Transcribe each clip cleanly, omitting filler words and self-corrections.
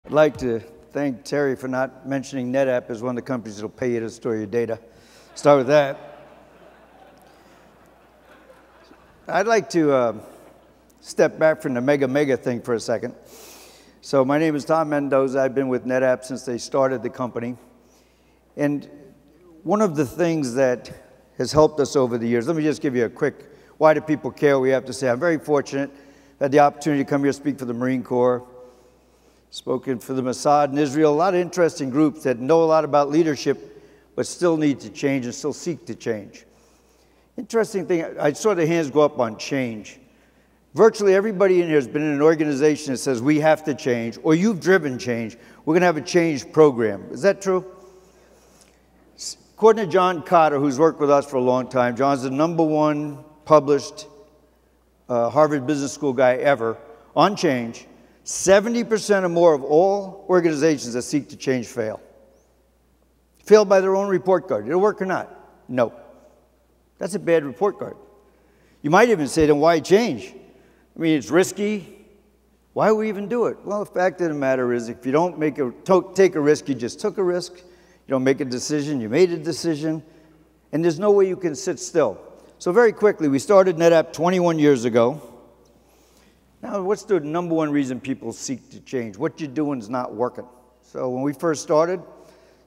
I'd like to thank Terry for not mentioning NetApp as one of the companies that will pay you to store your data. Start with that. I'd like to step back from the mega thing for a second. So my name is Tom Mendoza. I've been with NetApp since they started the company. And one of the things that has helped us over the years, let me just give you a quick, why do people care we have to say. I'm very fortunate. I had the opportunity to come here to speak for the Marine Corps, spoken for the Mossad in Israel, a lot of interesting groups that know a lot about leadership, but still need to change and still seek to change. Interesting thing, I saw the hands go up on change. Virtually everybody in here has been in an organization that says we have to change, or you've driven change. We're going to have a change program. Is that true? According to John Kotter, who's worked with us for a long time, John's the #1 published Harvard Business School guy ever on change. 70% or more of all organizations that seek to change fail. Fail by their own report card. Did it work or not? No. That's a bad report card. You might even say, then why change? I mean, it's risky. Why would we even do it? Well, the fact of the matter is, if you don't take a risk, you just took a risk. You don't make a decision, you made a decision. And there's no way you can sit still. So very quickly, we started NetApp 21 years ago. Now, what's the #1 reason people seek to change? What you're doing is not working. So when we first started,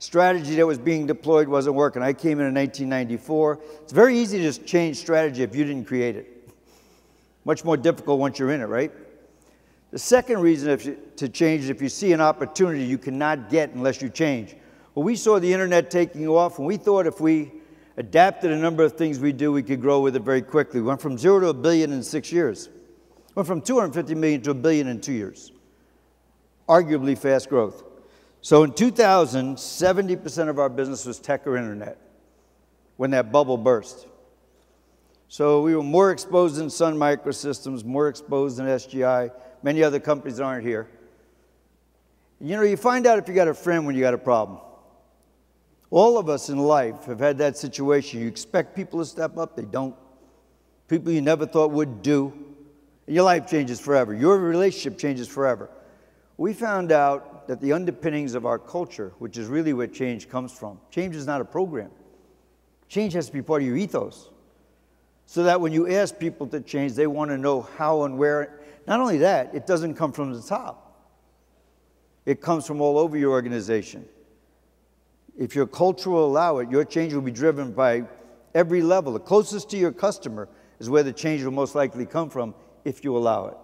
strategy that was being deployed wasn't working. I came in 1994. It's very easy to just change strategy if you didn't create it. Much more difficult once you're in it, right? The second reason to change is if you see an opportunity you cannot get unless you change. Well, we saw the internet taking off, and we thought if we adapted a number of things we do, we could grow with it very quickly. We went from 0 to $1 billion in 6 years. Went from 250 million to $1 billion in 2 years. Arguably fast growth. So in 2000, 70% of our business was tech or internet when that bubble burst. So we were more exposed in Sun Microsystems, more exposed in SGI, many other companies aren't here. You know, you find out if you got a friend when you got a problem. All of us in life have had that situation. You expect people to step up, they don't. People you never thought would do. Your life changes forever. Your relationship changes forever. We found out that the underpinnings of our culture, which is really where change comes from, change is not a program. Change has to be part of your ethos. So that when you ask people to change, they want to know how and where. Not only that, it doesn't come from the top. It comes from all over your organization. If your culture will allow it, your change will be driven by every level. The closest to your customer is where the change will most likely come from, if you allow it.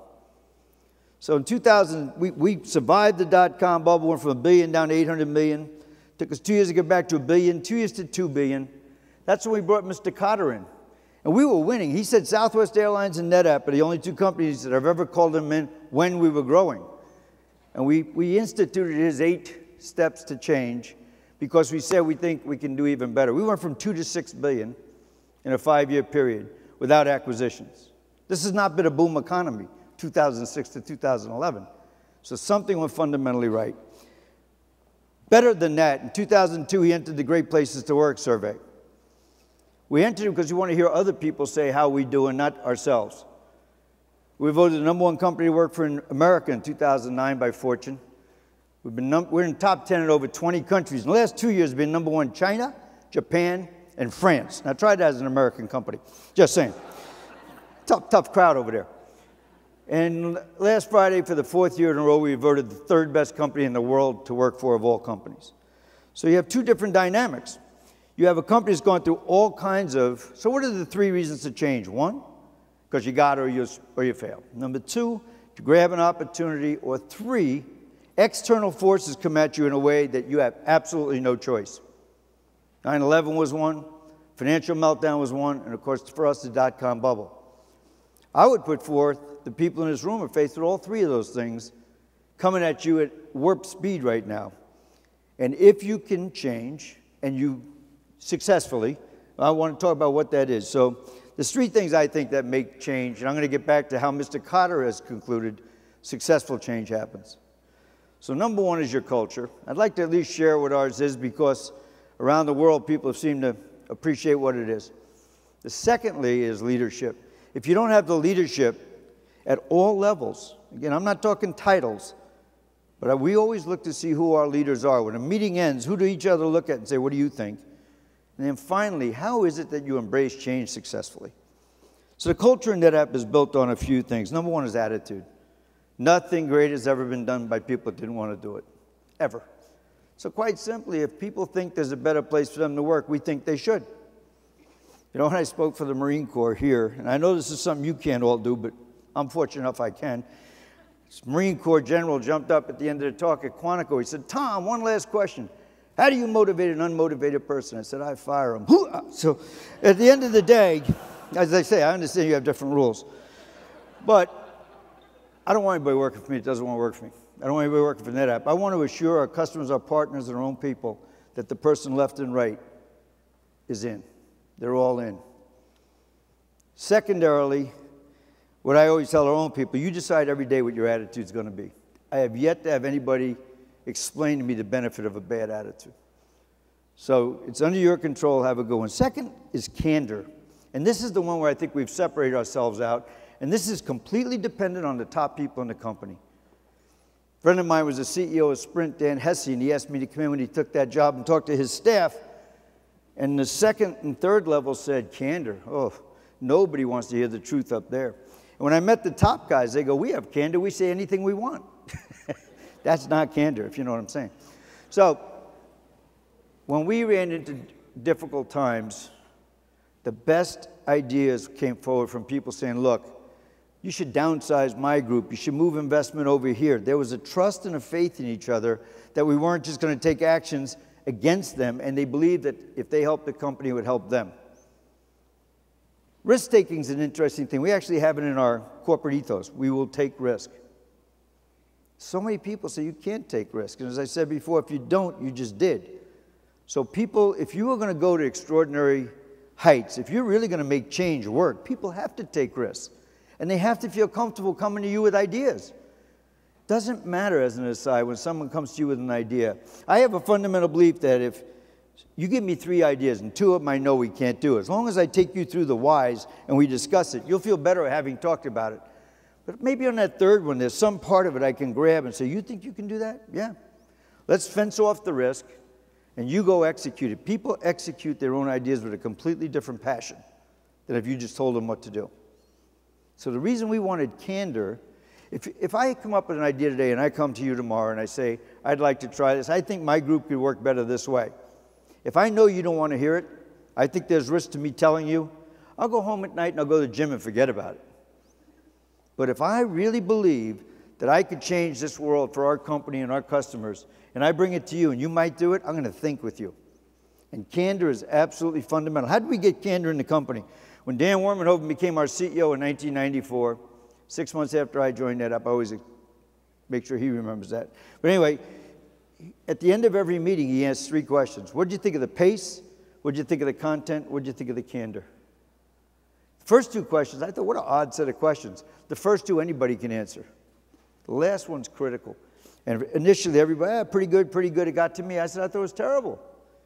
So in 2000, we survived the dot-com bubble, went from $1 billion down to 800 million. Took us 2 years to get back to $1 billion, 2 years to $2 billion. That's when we brought Mr. Kotter in. And we were winning. He said Southwest Airlines and NetApp are the only 2 companies that I've ever called him in when we were growing. And we instituted his 8 steps to change because we said we think we can do even better. We went from $2 to $6 billion in a 5-year period without acquisitions. This has not been a boom economy, 2006 to 2011. So something went fundamentally right. Better than that, in 2002, he entered the Great Places to Work survey. We entered it because we want to hear other people say how we do and not ourselves. We voted the #1 company to work for in America in 2009 by Fortune. We're in top 10 in over 20 countries. In the last 2 years, we've been #1 China, Japan, and France. Now try that as an American company. Just saying. Tough crowd over there. And last Friday, for the 4th year in a row, we voted the 3rd best company in the world to work for of all companies. So you have 2 different dynamics. You have a company that's gone through all kinds of, so what are the 3 reasons to change? 1, because you got it or you fail. Number 2, to grab an opportunity. Or 3, external forces come at you in a way that you have absolutely no choice. 9/11 was 1, financial meltdown was 1, and of course for us the dot-com bubble. I would put forth the people in this room are faced with all 3 of those things coming at you at warp speed right now. And if you can change, and you successfully, I want to talk about what that is. So there's 3 things I think that make change, and I'm going to get back to how Mr. Kotter has concluded successful change happens. So #1 is your culture. I'd like to at least share what ours is because around the world people have seemed to appreciate what it is. The secondly is leadership. If you don't have the leadership at all levels, again, I'm not talking titles, But we always look to see who our leaders are. When a meeting ends, who do each other look at and say, what do you think? And then finally, how is it that you embrace change successfully? So the culture in NetApp is built on a few things. Number one is attitude. Nothing great has ever been done by people that didn't want to do it, ever. So quite simply, if people think there's a better place for them to work, we think they should. You know, when I spoke for the Marine Corps here, and I know this is something you can't all do, but I'm fortunate enough I can. This Marine Corps general jumped up at the end of the talk at Quantico. He said, Tom, one last question. How do you motivate an unmotivated person? I said, I fire him. So at the end of the day, as I say, I understand you have different rules. But I don't want anybody working for me that doesn't want to work for me. I don't want anybody working for NetApp. I want to assure our customers, our partners, and our own people that the person left and right is in. They're all in. Secondarily, what I always tell our own people, you decide every day what your attitude is going to be. I have yet to have anybody explain to me the benefit of a bad attitude. So it's under your control, have a good one. Second is candor. And this is the one where I think we've separated ourselves out. And this is completely dependent on the top people in the company. A friend of mine was the CEO of Sprint, Dan Hesse, and he asked me to come in when he took that job and talk to his staff. And the second and third level said, candor. Oh, nobody wants to hear the truth up there. And when I met the top guys, they go, we have candor. We say anything we want. That's not candor, if you know what I'm saying. So when we ran into difficult times, the best ideas came forward from people saying, look, you should downsize my group. You should move investment over here. There was a trust and a faith in each other that we weren't just going to take actions against them, and they believed that if they helped the company, it would help them. Risk-taking is an interesting thing. We actually have it in our corporate ethos. We will take risk. So many people say you can't take risk. And as I said before, if you don't, you just did. So people, if you are going to go to extraordinary heights, if you're really going to make change work, people have to take risks. And they have to feel comfortable coming to you with ideas. Doesn't matter, as an aside, when someone comes to you with an idea. I have a fundamental belief that if you give me 3 ideas and 2 of them I know we can't do, as long as I take you through the whys and we discuss it, you'll feel better having talked about it. But maybe on that third one, there's some part of it I can grab and say, you think you can do that? Yeah. Let's fence off the risk and you go execute it. People execute their own ideas with a completely different passion than if you just told them what to do. So the reason we wanted candor, if I come up with an idea today and I come to you tomorrow and I say, I'd like to try this, I think my group could work better this way. If I know you don't want to hear it, I think there's risk to me telling you, I'll go home at night and I'll go to the gym and forget about it. But if I really believe that I could change this world for our company and our customers, and I bring it to you and you might do it, I'm going to think with you. And candor is absolutely fundamental. How did we get candor in the company? When Dan Warmenhoven became our CEO in 1994, 6 months after I joined NetApp, I always make sure he remembers that. But anyway, at the end of every meeting, he asked 3 questions. What did you think of the pace? What did you think of the content? What did you think of the candor? The first 2 questions, I thought, what an odd set of questions. The first 2, anybody can answer. The last one's critical. And initially, everybody, pretty good. It got to me. I said, I thought it was terrible.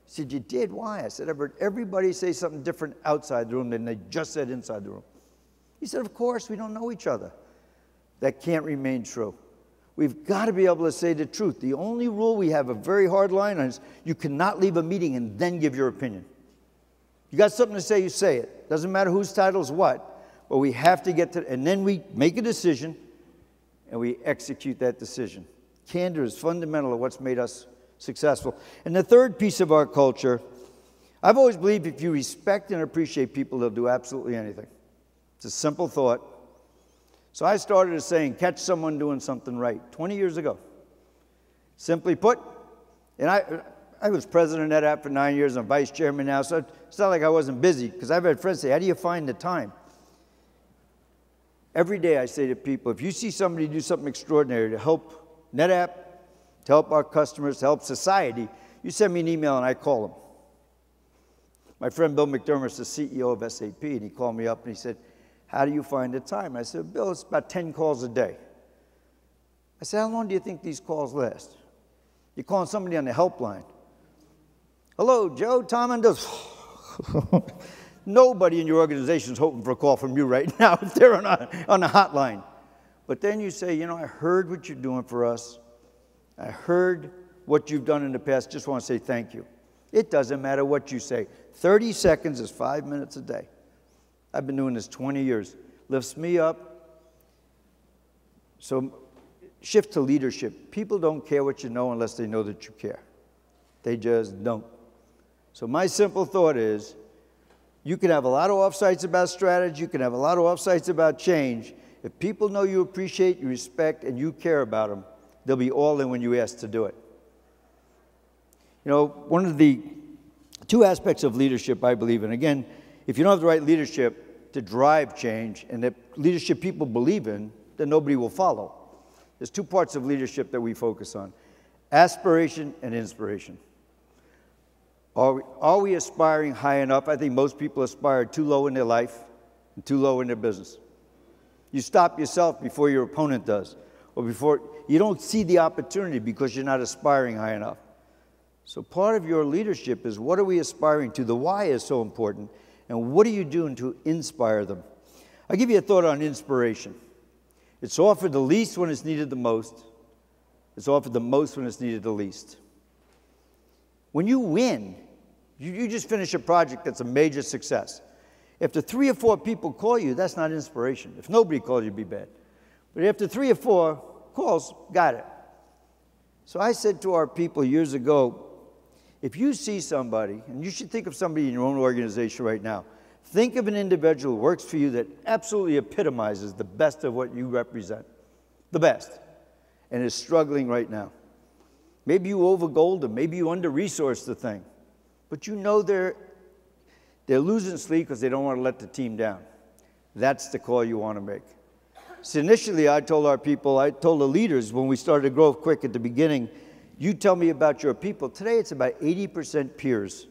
He said, you did? Why? I said, I've heard everybody say something different outside the room than they just said inside the room. He said, of course, we don't know each other. That can't remain true. We've got to be able to say the truth. The only rule we have a very hard line on is you cannot leave a meeting and then give your opinion. You got something to say, you say it. Doesn't matter whose title is what, but we have to get to, and then we make a decision and we execute that decision. Candor is fundamental to what's made us successful. And the third piece of our culture, I've always believed if you respect and appreciate people, they'll do absolutely anything. It's a simple thought. So I started a saying, catch someone doing something right, 20 years ago. Simply put, and I was president of NetApp for 9 years. I'm vice chairman now, so it's not like I wasn't busy, because I've had friends say, how do you find the time? Every day I say to people, if you see somebody do something extraordinary to help NetApp, to help our customers, to help society, you send me an email and I call them. My friend Bill McDermott is the CEO of SAP, and he called me up and he said, how do you find the time? I said, Bill, it's about 10 calls a day. I said, how long do you think these calls last? You're calling somebody on the helpline. Hello, Joe, Tom, and Mendoza. Nobody in your organization is hoping for a call from you right now if they're on a hotline. But then you say, you know, I heard what you're doing for us. I heard what you've done in the past. Just want to say thank you. It doesn't matter what you say. 30 seconds is 5 minutes a day. I've been doing this 20 years. Lifts me up. So shift to leadership. People don't care what you know unless they know that you care. They just don't. So my simple thought is, you can have a lot of offsites about strategy. You can have a lot of offsites about change. If people know you appreciate, you respect, and you care about them, they'll be all in when you ask to do it. You know, one of the two aspects of leadership I believe in, again, if you don't have the right leadership to drive change and that leadership people believe in, then nobody will follow. There's two parts of leadership that we focus on: aspiration and inspiration. Are we aspiring high enough? I think most people aspire too low in their life and too low in their business. You stop yourself before your opponent does, or before you don't see the opportunity because you're not aspiring high enough. So part of your leadership is, what are we aspiring to? The why is so important. And what are you doing to inspire them? I'll give you a thought on inspiration. It's offered the least when it's needed the most. It's offered the most when it's needed the least. When you win, you just finish a project that's a major success. If the 3 or 4 people call you, that's not inspiration. If nobody calls you, it'd be bad. But after 3 or 4 calls, got it. So I said to our people years ago, if you see somebody, and you should think of somebody in your own organization right now, think of an individual who works for you that absolutely epitomizes the best of what you represent, the best, and is struggling right now. Maybe you over-gold them, maybe you under-resource the thing, but you know they're losing sleep because they don't want to let the team down. That's the call you want to make. So initially, I told our people, I told the leaders when we started to grow quick at the beginning, you tell me about your people. Today, it's about 80% peers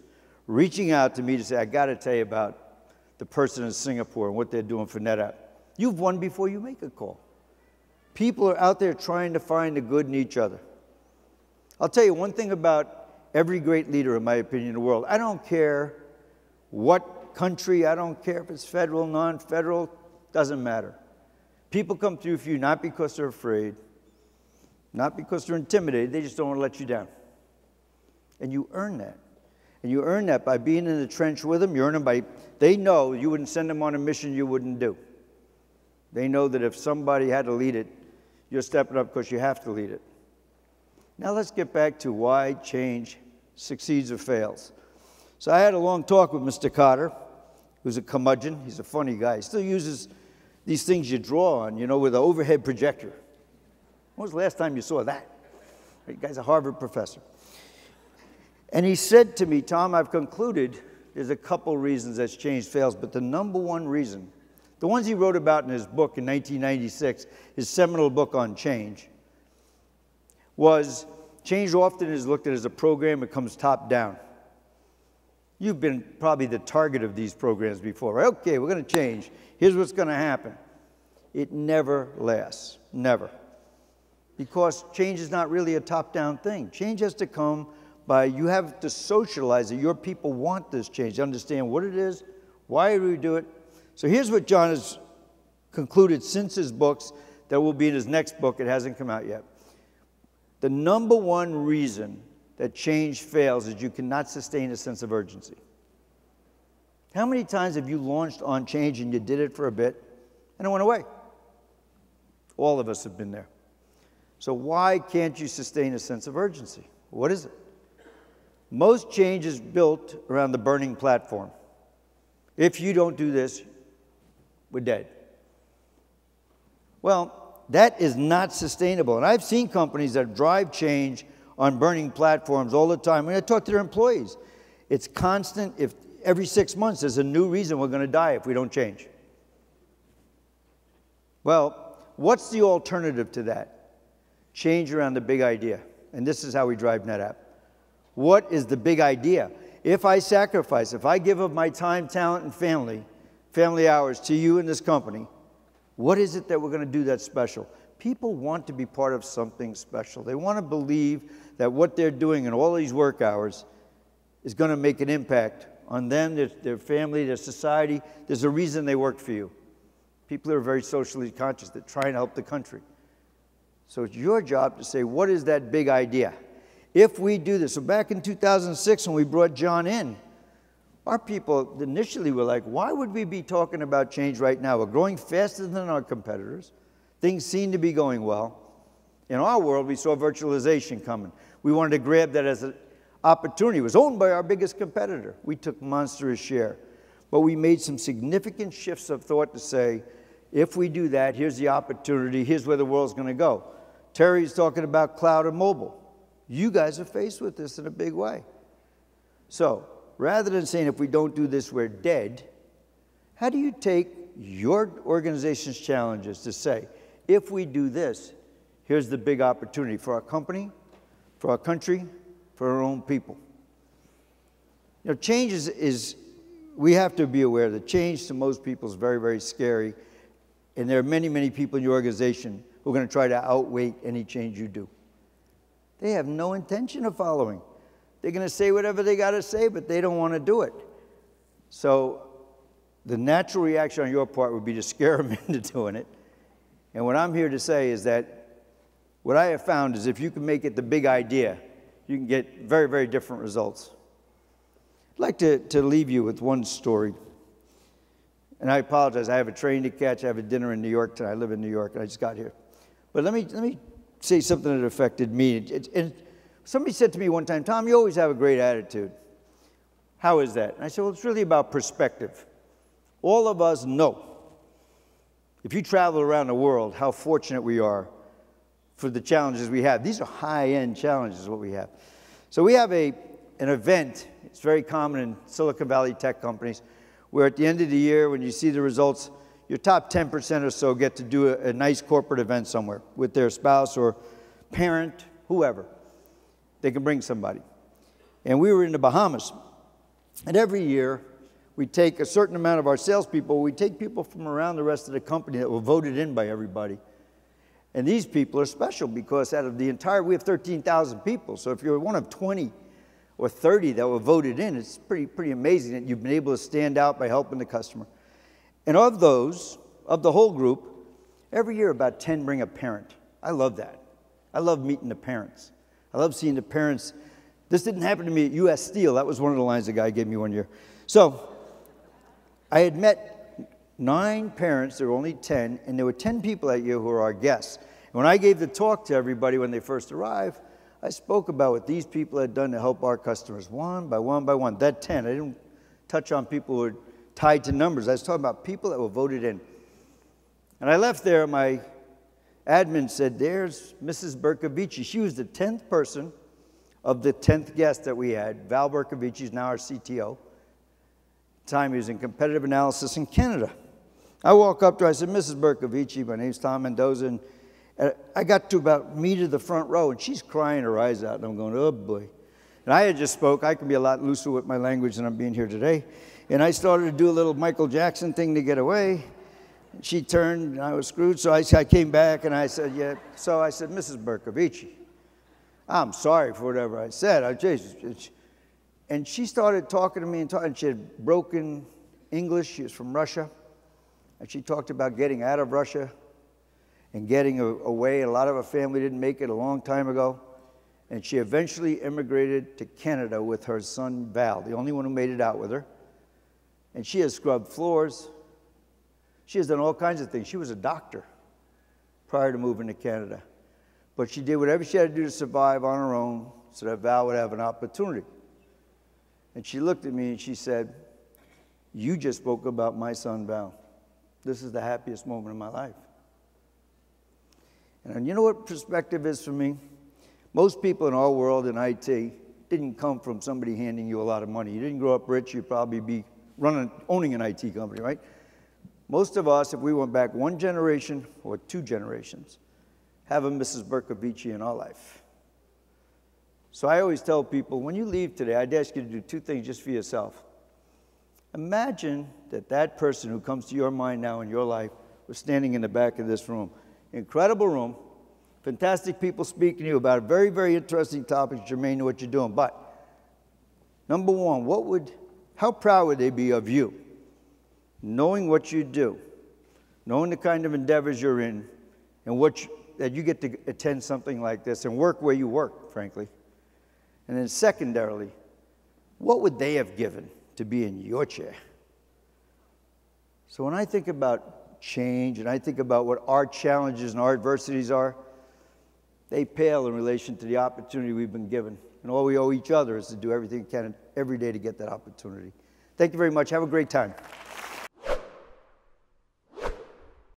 reaching out to me to say, I got to tell you about the person in Singapore and what they're doing for NetApp. You've won before you make a call. People are out there trying to find the good in each other. I'll tell you one thing about every great leader, in my opinion, in the world. I don't care what country, I don't care if it's federal, non-federal, doesn't matter. People come through for you not because they're afraid, not because they're intimidated, they just don't want to let you down. And you earn that. And you earn that by being in the trench with them. You earn them by, they know you wouldn't send them on a mission you wouldn't do. They know that if somebody had to lead it, you're stepping up because you have to lead it. Now let's get back to why change succeeds or fails. So I had a long talk with Mr. Carter, who's a curmudgeon. He's a funny guy. He still uses these things you draw on, you know, with an overhead projector. When was the last time you saw that? The guy's a Harvard professor. And he said to me, Tom, I've concluded there's a couple reasons that change fails, but the number one reason, the ones he wrote about in his book in 1996, his seminal book on change, was change often is looked at as a program that comes top down. You've been probably the target of these programs before, right? Okay, we're going to change. Here's what's going to happen. It never lasts, never. Because change is not really a top-down thing. Change has to come by, you have to socialize it. Your people want this change, understand what it is, why do we do it. So here's what John has concluded since his books that will be in his next book. It hasn't come out yet. The number one reason that change fails is you cannot sustain a sense of urgency. How many times have you launched on change and you did it for a bit and it went away? All of us have been there. So why can't you sustain a sense of urgency? What is it? Most change is built around the burning platform. If you don't do this, we're dead. Well, that is not sustainable. And I've seen companies that drive change on burning platforms all the time. When I talk to their employees, it's constant. If every 6 months there's a new reason we're going to die if we don't change. Well, what's the alternative to that? Change around the big idea. And this is how we drive NetApp. What is the big idea? If I sacrifice, if I give of my time, talent, and family hours to you in this company, what is it that we're going to do that's special? People want to be part of something special. They want to believe that what they're doing in all these work hours is going to make an impact on them, their family, their society. There's a reason they work for you. People are very socially conscious that try and help the country. So it's your job to say, what is that big idea? If we do this, so back in 2006 when we brought John in, our people initially were like, why would we be talking about change right now? We're growing faster than our competitors. Things seem to be going well. In our world, we saw virtualization coming. We wanted to grab that as an opportunity. It was owned by our biggest competitor. We took monstrous share. But we made some significant shifts of thought to say, if we do that, here's the opportunity, here's where the world's going to go. Terry's talking about cloud and mobile. You guys are faced with this in a big way. So, rather than saying if we don't do this, we're dead, how do you take your organization's challenges to say, if we do this, here's the big opportunity for our company, for our country, for our own people. You know, change is we have to be aware that change to most people is very, very scary. And there are many, many people in your organization who are going to try to outweigh any change you do. They have no intention of following. They're going to say whatever they got to say, but they don't want to do it. So the natural reaction on your part would be to scare them into doing it. And what I'm here to say is that what I have found is if you can make it the big idea, you can get very, very different results. I'd like to leave you with one story. And I apologize. I have a train to catch. I have a dinner in New York tonight. I live in New York, and I just got here. But let me say something that affected me. And somebody said to me one time, Tom, you always have a great attitude. How is that? And I said, well, it's really about perspective. All of us know, if you travel around the world, how fortunate we are for the challenges we have. These are high-end challenges, what we have. So we have an event. It's very common in Silicon Valley tech companies, where at the end of the year, when you see the results, your top 10% or so get to do a nice corporate event somewhere with their spouse or parent, whoever. They can bring somebody. And we were in the Bahamas. And every year, we take a certain amount of our salespeople, we take people from around the rest of the company that were voted in by everybody. And these people are special because out of the entire, we have 13,000 people. So if you're one of 20 or 30 that were voted in, it's pretty amazing that you've been able to stand out by helping the customer. And of those, of the whole group, every year about 10 bring a parent. I love that. I love meeting the parents. I love seeing the parents. This didn't happen to me at U.S. Steel. That was one of the lines the guy gave me one year. So I had met 9 parents. There were only 10, and there were 10 people that year who were our guests. And when I gave the talk to everybody when they first arrived, I spoke about what these people had done to help our customers one by one by one. That 10, I didn't touch on people who were tied to numbers. I was talking about people that were voted in. And I left there, my admin said, there's Mrs. Bercovici. She was the 10th person of the 10th guest that we had. Val Bercovici is now our CTO. At the time he was in competitive analysis in Canada. I walk up to her, I said, Mrs. Bercovici, my name's Tom Mendoza, and I got to about me to the front row, and she's crying her eyes out, and I'm going, oh boy. And I had just spoke. I can be a lot looser with my language than I'm being here today. And I started to do a little Michael Jackson thing to get away. She turned, and I was screwed, so I came back, and I said, yeah. So I said, Mrs. Bercovici, I'm sorry for whatever I said. And she started talking to me, and she had broken English. She was from Russia. And she talked about getting out of Russia and getting away. A lot of her family didn't make it a long time ago. And she eventually immigrated to Canada with her son, Val, the only one who made it out with her. And she has scrubbed floors. She has done all kinds of things. She was a doctor prior to moving to Canada. But she did whatever she had to do to survive on her own so that Val would have an opportunity. And she looked at me and she said, you just spoke about my son, Val. This is the happiest moment of my life. And you know what perspective is for me? Most people in our world in IT didn't come from somebody handing you a lot of money. You didn't grow up rich, you'd probably be owning an IT company, right? Most of us, if we went back one generation or 2 generations, have a Mrs. Bercovici in our life. So I always tell people, when you leave today, I'd ask you to do 2 things just for yourself. Imagine that that person who comes to your mind now in your life was standing in the back of this room. Incredible room, fantastic people speaking to you about very, very interesting topics germane to what you're doing. But number one, how proud would they be of you? Knowing what you do, knowing the kind of endeavors you're in, and that you get to attend something like this and work where you work, frankly? And then secondarily, what would they have given to be in your chair? So when I think about change and I think about what our challenges and our adversities are, they pale in relation to the opportunity we've been given. And all we owe each other is to do everything we can every day to get that opportunity. Thank you very much. Have a great time.